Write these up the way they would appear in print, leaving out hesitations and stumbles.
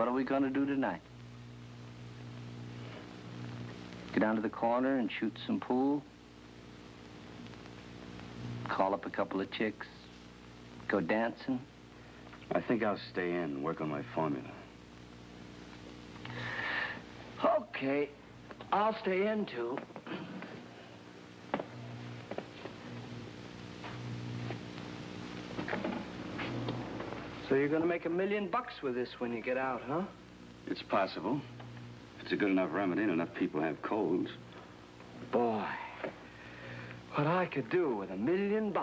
What are we going to do tonight? Go down to the corner and shoot some pool? Call up a couple of chicks? Go dancing? I think I'll stay in and work on my formula. Okay, I'll stay in too. So you're gonna make $1 million with this when you get out, huh? It's possible. It's a good enough remedy and enough people have colds. Boy, what I could do with $1 million.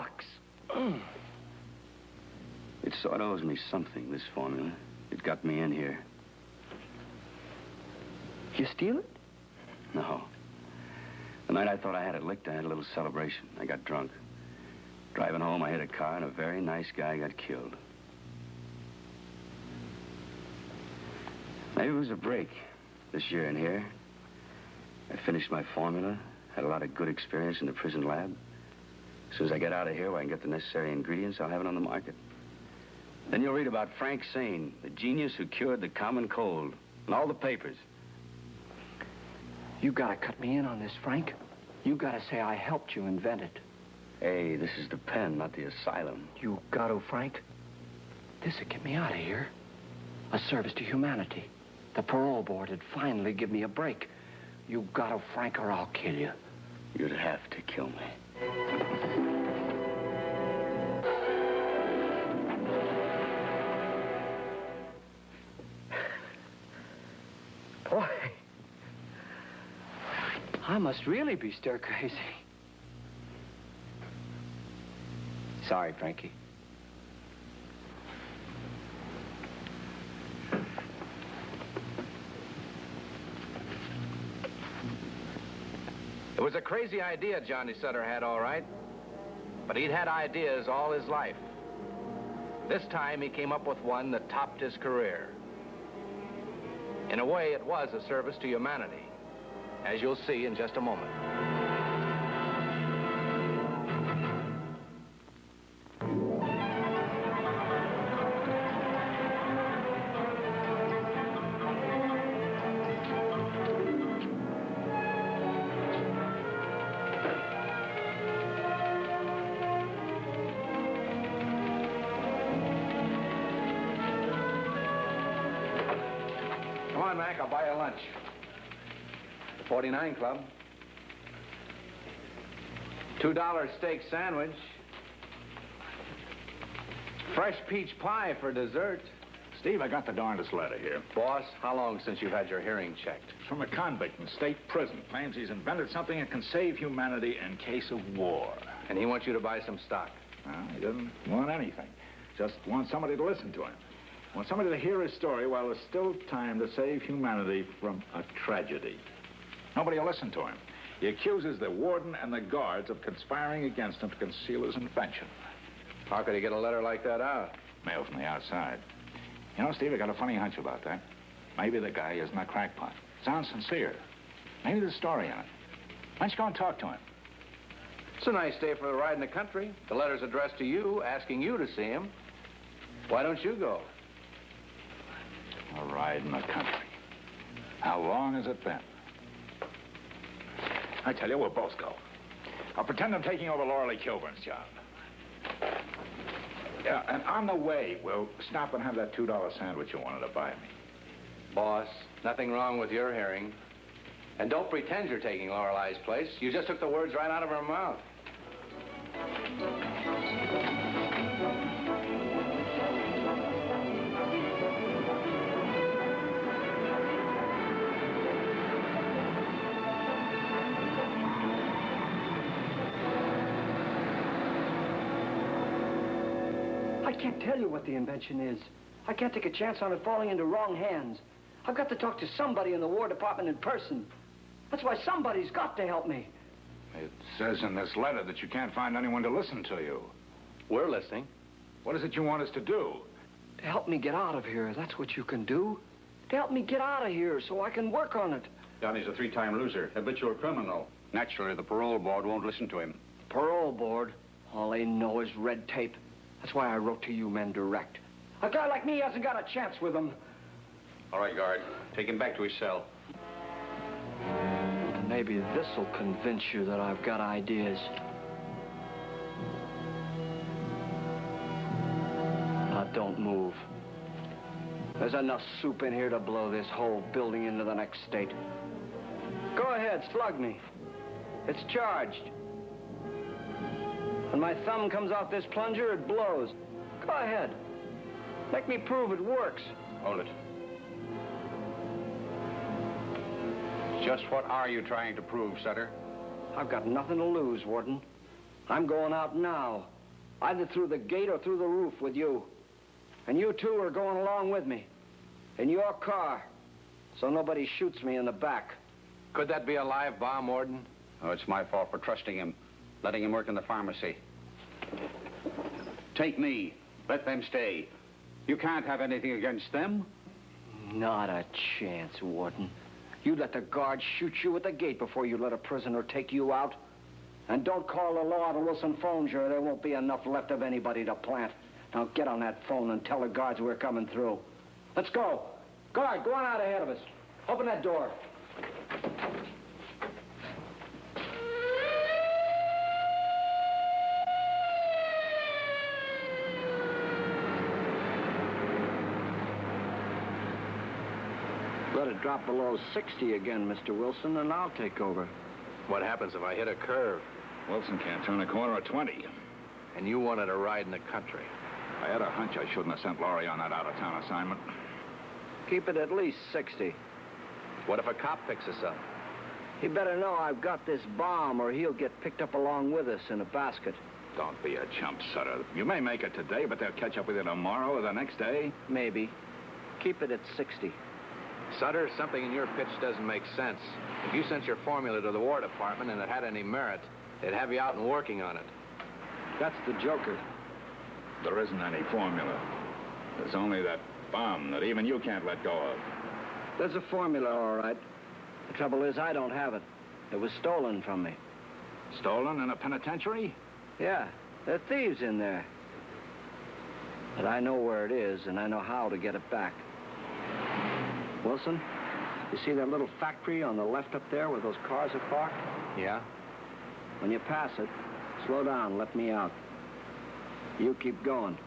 It sort of owes me something, this formula. It got me in here. You steal it? No. The night I thought I had it licked, I had a little celebration. I got drunk. Driving home, I hit a car, and a very nice guy got killed. Maybe it was a break this year in here. I finished my formula, had a lot of good experience in the prison lab. As soon as I get out of here where I can get the necessary ingredients, I'll have it on the market. Then you'll read about Frank Sane, the genius who cured the common cold, in all the papers. You gotta cut me in on this, Frank. You gotta say I helped you invent it. Hey, this is the pen, not the asylum. You gotta, Frank. This'll get me out of here. A service to humanity. The parole board would finally give me a break. You gotta, Frank, or I'll kill you. You'd have to kill me. Boy, I must really be stir crazy. Sorry, Frankie. It was a crazy idea Johnny Sutter had, all right. But he'd had ideas all his life. This time, he came up with one that topped his career. In a way, it was a service to humanity, as you'll see in just a moment. Come on, Mac, I'll buy you lunch. The 49 Club. $2 steak sandwich. Fresh peach pie for dessert. Steve, I got the darndest letter here. Boss, how long since you've had your hearing checked? It's from a convict in state prison. Claims he's invented something that can save humanity in case of war. And he wants you to buy some stock. Well, he doesn't want anything. Just wants somebody to listen to him. Wants somebody to hear his story while there's still time to save humanity from a tragedy. Nobody will listen to him. He accuses the warden and the guards of conspiring against him to conceal his invention. How could he get a letter like that out? Mail from the outside. You know, Steve, I got a funny hunch about that. Maybe the guy isn't a crackpot. Sounds sincere. Maybe there's a story in it. Why don't you go and talk to him? It's a nice day for a ride in the country. The letter's addressed to you, asking you to see him. Why don't you go? A ride in the country. How long has it been? I tell you, we'll both go. I'll pretend I'm taking over Laura Lee Kilburn's job. Yeah, and on the way, we'll stop and have that $2 sandwich you wanted to buy me. Boss, nothing wrong with your hearing. And don't pretend you're taking Lorelei's place. You just took the words right out of her mouth. I can't tell you what the invention is. I can't take a chance on it falling into wrong hands. I've got to talk to somebody in the War Department in person. That's why somebody's got to help me. It says in this letter that you can't find anyone to listen to you. We're listening. What is it you want us to do? To help me get out of here, that's what you can do. To help me get out of here so I can work on it. Johnny's a three-time loser, habitual criminal. Naturally, the parole board won't listen to him. Parole board? All they know is red tape. That's why I wrote to you men direct. A guy like me hasn't got a chance with them. All right, guard. Take him back to his cell. Maybe this'll convince you that I've got ideas. Now, don't move. There's enough soup in here to blow this whole building into the next state. Go ahead, slug me. It's charged. When my thumb comes off this plunger, it blows. Go ahead. Make me prove it works. Hold it. Just what are you trying to prove, Sutter? I've got nothing to lose, Warden. I'm going out now. Either through the gate or through the roof with you. And you two are going along with me. In your car. So nobody shoots me in the back. Could that be a live bomb, Warden? Oh, it's my fault for trusting him, letting him work in the pharmacy. Take me. Let them stay. You can't have anything against them. Not a chance, Warden. You let the guards shoot you at the gate before you let a prisoner take you out. And don't call the law till Wilson phones you, or there won't be enough left of anybody to plant. Now get on that phone and tell the guards we're coming through. Let's go. Guard, go on out ahead of us. Open that door. Let it drop below 60 again, Mr. Wilson, and I'll take over. What happens if I hit a curve? Wilson can't turn a corner at 20. And you wanted a ride in the country? I had a hunch I shouldn't have sent Laurie on that out-of-town assignment. Keep it at least 60. What if a cop picks us up? He better know I've got this bomb, or he'll get picked up along with us in a basket. Don't be a chump, Sutter. You may make it today, but they'll catch up with you tomorrow or the next day. Maybe. Keep it at 60. Sutter, something in your pitch doesn't make sense. If you sent your formula to the War Department and it had any merit, they'd have you out and working on it. That's the joker. There isn't any formula. There's only that bomb that even you can't let go of. There's a formula, all right. The trouble is, I don't have it. It was stolen from me. Stolen in a penitentiary? Yeah, there are thieves in there. But I know where it is, and I know how to get it back. Wilson, you see that little factory on the left up there where those cars are parked? Yeah? When you pass it, slow down, let me out. You keep going.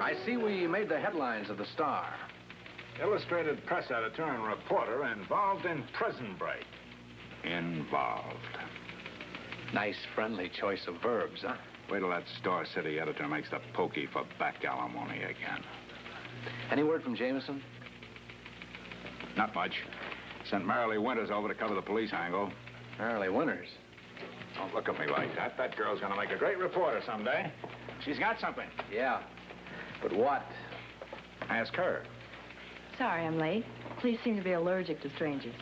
I see we made the headlines of the Star. Illustrated press editor and reporter involved in prison break. Involved. Nice, friendly choice of verbs, huh? Wait till that Star City editor makes the pokey for back alimony again. Any word from Jameson? Not much. Sent Marilee Winters over to cover the police angle. Marilee Winters? Don't look at me like that. That girl's gonna make a great reporter someday. She's got something. Yeah. But what? Ask her. Sorry I'm late. Police seem to be allergic to strangers.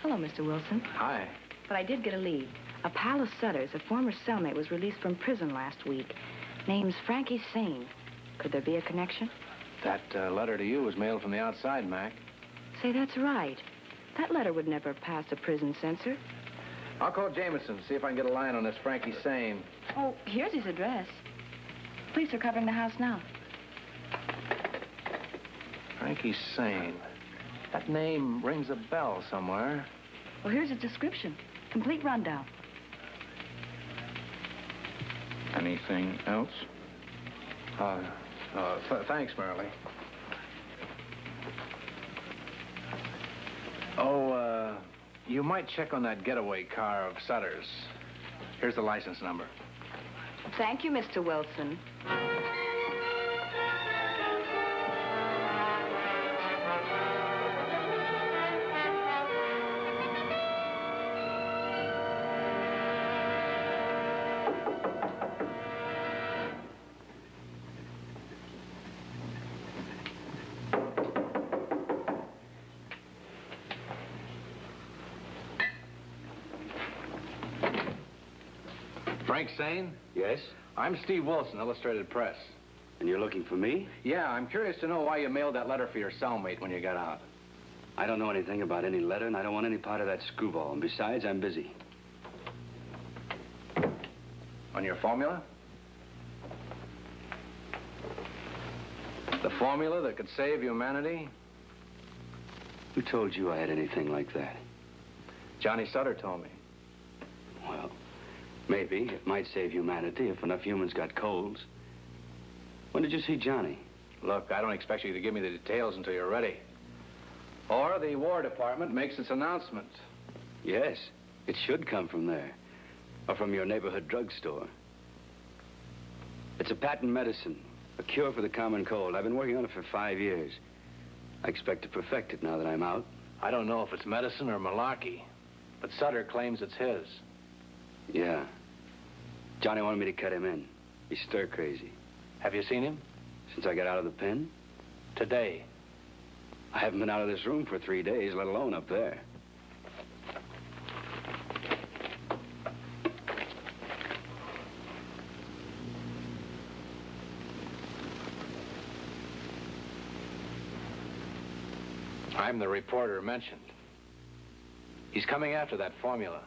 Hello, Mr. Wilson. Hi. But I did get a lead. A pal of Sutter's, a former cellmate, was released from prison last week. Name's Frankie Sane. Could there be a connection? That letter to you was mailed from the outside, Mac. Say, that's right. That letter would never have passed a prison censor. I'll call Jameson, see if I can get a line on this Frankie Sane. Oh, here's his address. Police are covering the house now. Frankie Sane. That name rings a bell somewhere. Well, here's his description. Complete rundown. Anything else? Thanks, Merle. Oh, you might check on that getaway car of Sutter's. Here's the license number. Thank you, Mr. Wilson. Frank Sane? Yes? I'm Steve Wilson, Illustrated Press. And you're looking for me? Yeah, I'm curious to know why you mailed that letter for your cellmate when you got out. I don't know anything about any letter, and I don't want any part of that screwball. And besides, I'm busy. On your formula? The formula that could save humanity? Who told you I had anything like that? Johnny Sutter told me. Well, maybe. It might save humanity if enough humans got colds. When did you see Johnny? Look, I don't expect you to give me the details until you're ready. Or the War Department makes its announcement. Yes, it should come from there. Or from your neighborhood drugstore. It's a patent medicine, a cure for the common cold. I've been working on it for 5 years. I expect to perfect it now that I'm out. I don't know if it's medicine or malarkey, but Sutter claims it's his. Yeah. Johnny wanted me to cut him in. He's stir crazy. Have you seen him? Since I got out of the pen? Today. I haven't been out of this room for 3 days, let alone up there. I'm the reporter mentioned. He's coming after that formula.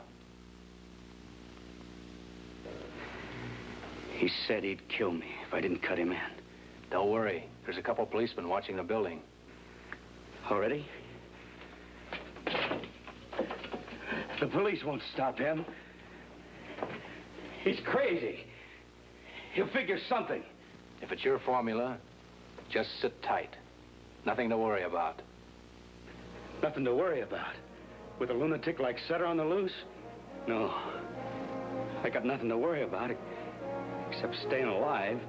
He said he'd kill me if I didn't cut him in. Don't worry. There's a couple policemen watching the building. Already? The police won't stop him. He's crazy. He'll figure something. If it's your formula, just sit tight. Nothing to worry about. Nothing to worry about. With a lunatic like Sutter on the loose? No. I got nothing to worry about except staying alive.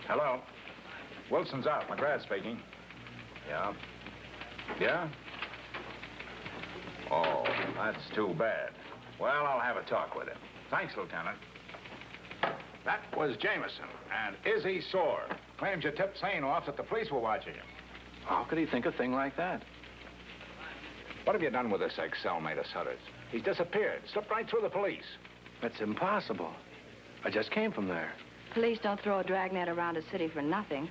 Hello. Wilson's out. McGrath speaking. Yeah? Yeah? Oh, that's too bad. Well, I'll have a talk with him. Thanks, Lieutenant. That was Jameson, and Izzy Sore. Claims you tipped Sane off that the police were watching him. How could he think a thing like that? What have you done with this ex-cellmate of Sutter's? He's disappeared. Slipped right through the police. That's impossible. I just came from there. Police don't throw a dragnet around a city for nothing.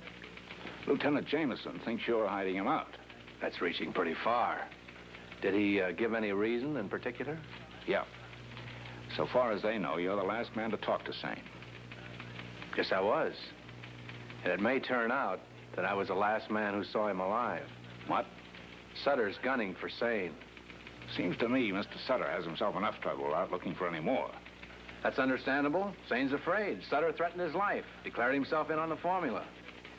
Lieutenant Jameson thinks you're hiding him out. That's reaching pretty far. Did he give any reason in particular? Yeah. So far as they know, you're the last man to talk to Sane. Yes, I was. And it may turn out that I was the last man who saw him alive. What? Sutter's gunning for Sane. Seems to me Mr. Sutter has himself enough trouble without looking for any more. That's understandable. Sane's afraid. Sutter threatened his life, declared himself in on the formula.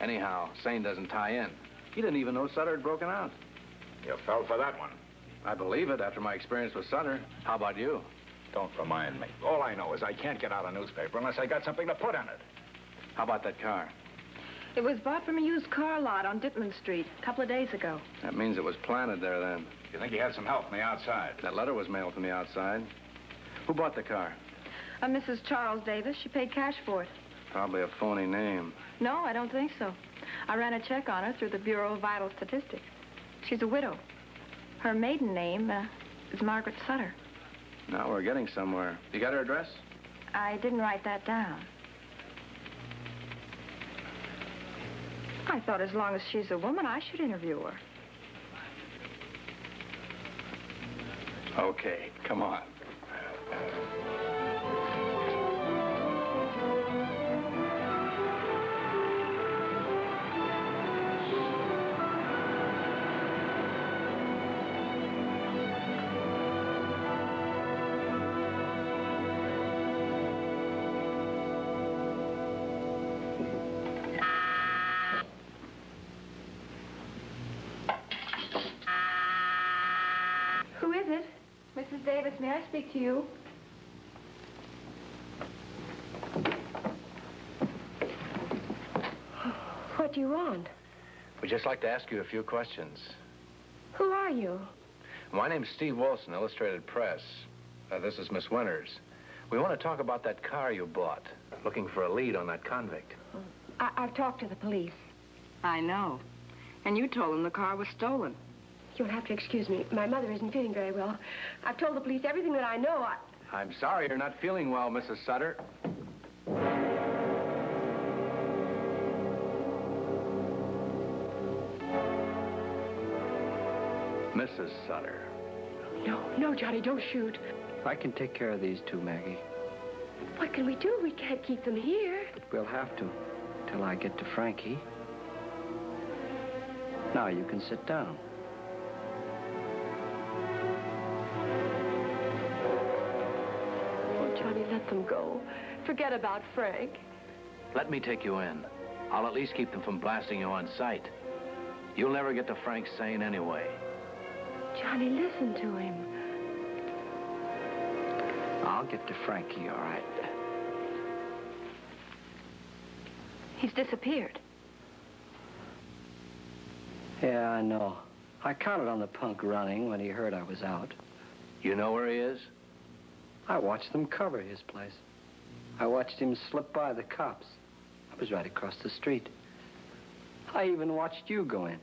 Anyhow, Sane doesn't tie in. He didn't even know Sutter had broken out. You fell for that one. I believe it after my experience with Sutter. How about you? Don't remind me. All I know is I can't get out a newspaper unless I got something to put in it. How about that car? It was bought from a used car lot on Dittman Street a couple of days ago. That means it was planted there then. You think he had some help from the outside? That letter was mailed from the outside. Who bought the car? Mrs. Charles Davis. She paid cash for it. Probably a phony name. No, I don't think so. I ran a check on her through the Bureau of Vital Statistics. She's a widow. Her maiden name is Margaret Sutter. Now we're getting somewhere. You got her address? I didn't write that down. I thought as long as she's a woman, I should interview her. Okay, come on. Who is it? Mrs. Davis, may I speak to you? What do you want? We'd just like to ask you a few questions. Who are you? My name's Steve Wilson, Illustrated Press. This is Miss Winters. We want to talk about that car you bought. Looking for a lead on that convict. I've talked to the police. I know. And you told them the car was stolen. You'll have to excuse me. My mother isn't feeling very well. I've told the police everything that I know. I'm sorry you're not feeling well, Mrs. Sutter. Mrs. Sutter. No, Johnny, don't shoot. I can take care of these two, Maggie. What can we do? We can't keep them here. We'll have to, till I get to Frankie. Now you can sit down. Oh, Johnny, let them go. Forget about Frank. Let me take you in. I'll at least keep them from blasting you on sight. You'll never get to Frank Sane anyway. Johnny, listen to him. I'll get to Frankie, all right. He's disappeared. Yeah, I know. I counted on the punk running when he heard I was out. You know where he is? I watched them cover his place. I watched him slip by the cops. I was right across the street. I even watched you go in.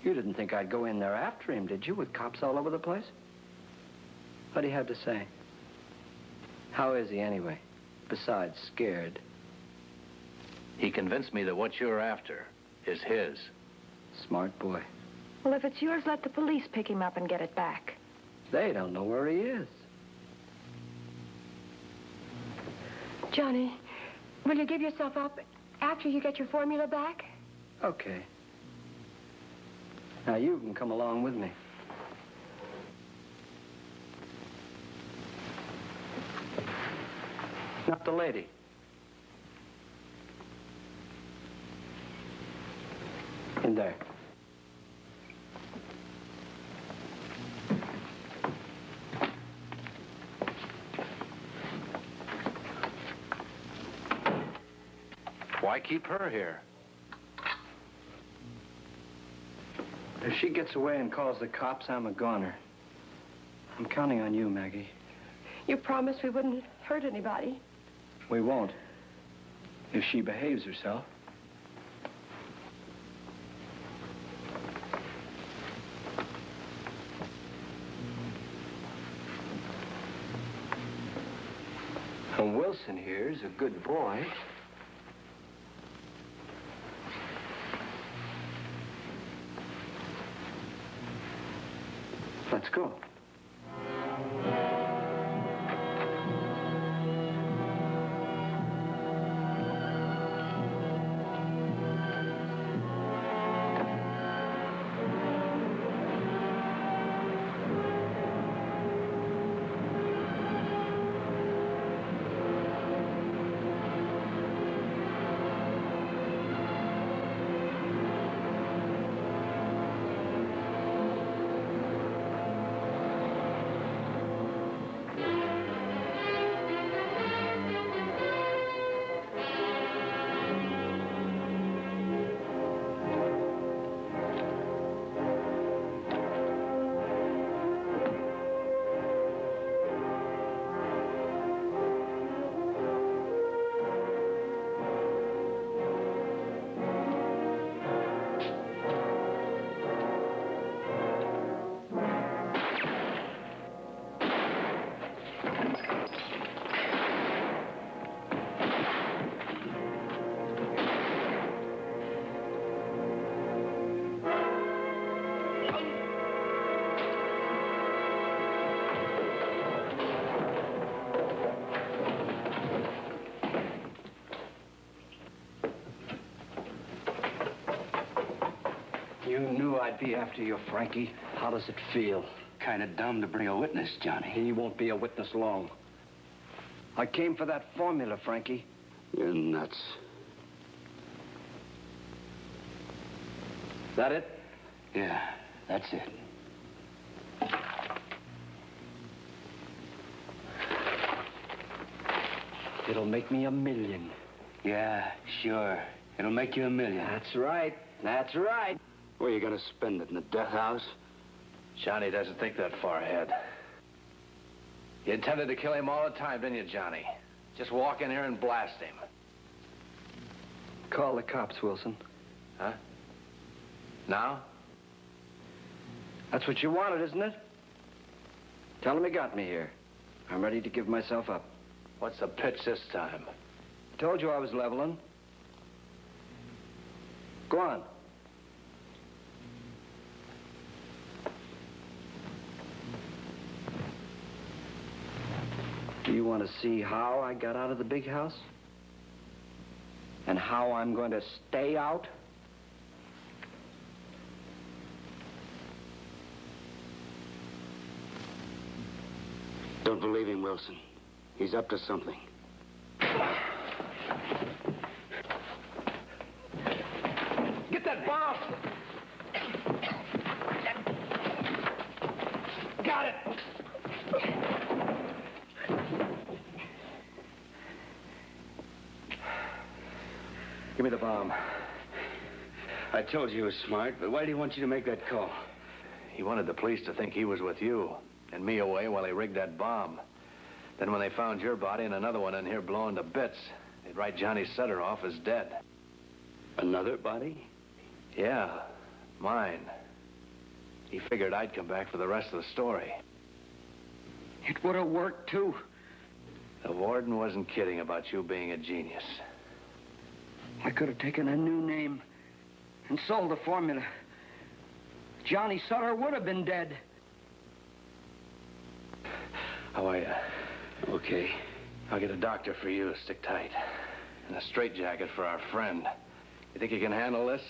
You didn't think I'd go in there after him, did you, with cops all over the place? What do you have to say? How is he, anyway? Besides scared. He convinced me that what you're after is his. Smart boy. Well, if it's yours, let the police pick him up and get it back. They don't know where he is. Johnny, will you give yourself up after you get your formula back? Okay. Now you can come along with me. Not the lady. In there. Why keep her here? If she gets away and calls the cops, I'm a goner. I'm counting on you, Maggie. You promised we wouldn't hurt anybody. We won't. If she behaves herself. And Wilson here is a good boy. Let's go. happy after you, Frankie. How does it feel? Kind of dumb to bring a witness, Johnny. He won't be a witness long. I came for that formula, Frankie. You're nuts. That it? Yeah, that's it. It'll make me $1 million. Yeah, sure. It'll make you $1 million. That's right. That's right. Where are you gonna spend it? In the death house? Johnny doesn't think that far ahead. You intended to kill him all the time, didn't you, Johnny? Just walk in here and blast him. Call the cops, Wilson. Huh? Now? That's what you wanted, isn't it? Tell him you got me here. I'm ready to give myself up. What's the pitch this time? Told you I was leveling. Go on. Do you want to see how I got out of the big house? And how I'm going to stay out? Don't believe him, Wilson. He's up to something. Get that bomb! Got it! Give me the bomb. I told you he was smart, but why did he want you to make that call? He wanted the police to think he was with you and me away while he rigged that bomb. Then when they found your body and another one in here blowing to bits, they'd write Johnny Sutter off as dead. Another body? Yeah, mine. He figured I'd come back for the rest of the story. It would have worked, too. The warden wasn't kidding about you being a genius. I could have taken a new name and sold the formula. Johnny Sutter would have been dead. How are you? Okay. I'll get a doctor for you. Stick tight. And a straitjacket for our friend. You think you can handle this?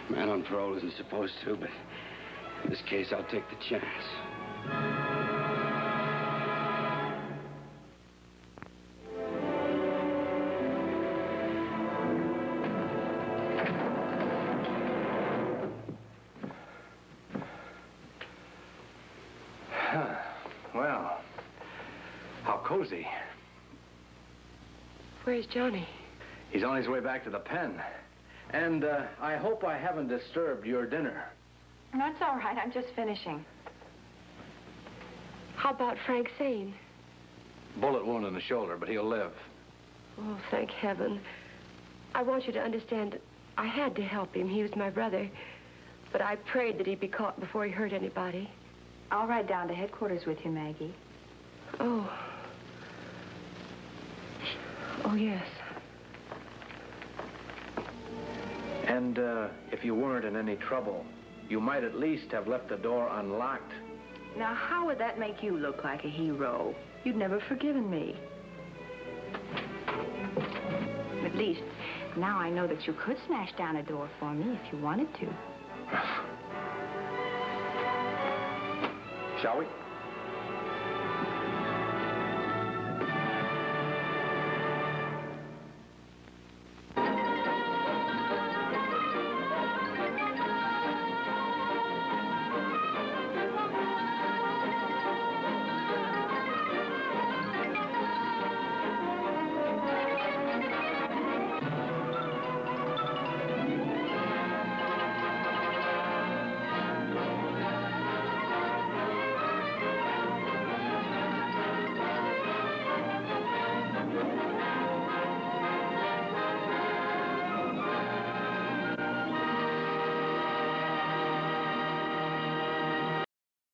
Man on parole isn't supposed to, but in this case, I'll take the chance. Well, how cozy. Where's Johnny? He's on his way back to the pen. And I hope I haven't disturbed your dinner. That's all right. I'm just finishing. How about Frank Sane? Bullet wound in the shoulder, but he'll live. Oh, thank heaven. I want you to understand that I had to help him. He was my brother. But I prayed that he'd be caught before he hurt anybody. I'll ride down to headquarters with you, Maggie. Oh. Oh, yes. And if you weren't in any trouble, you might at least have left the door unlocked. Now, how would that make you look like a hero? You'd never forgiven me. At least, now I know that you could smash down a door for me if you wanted to. Shall we?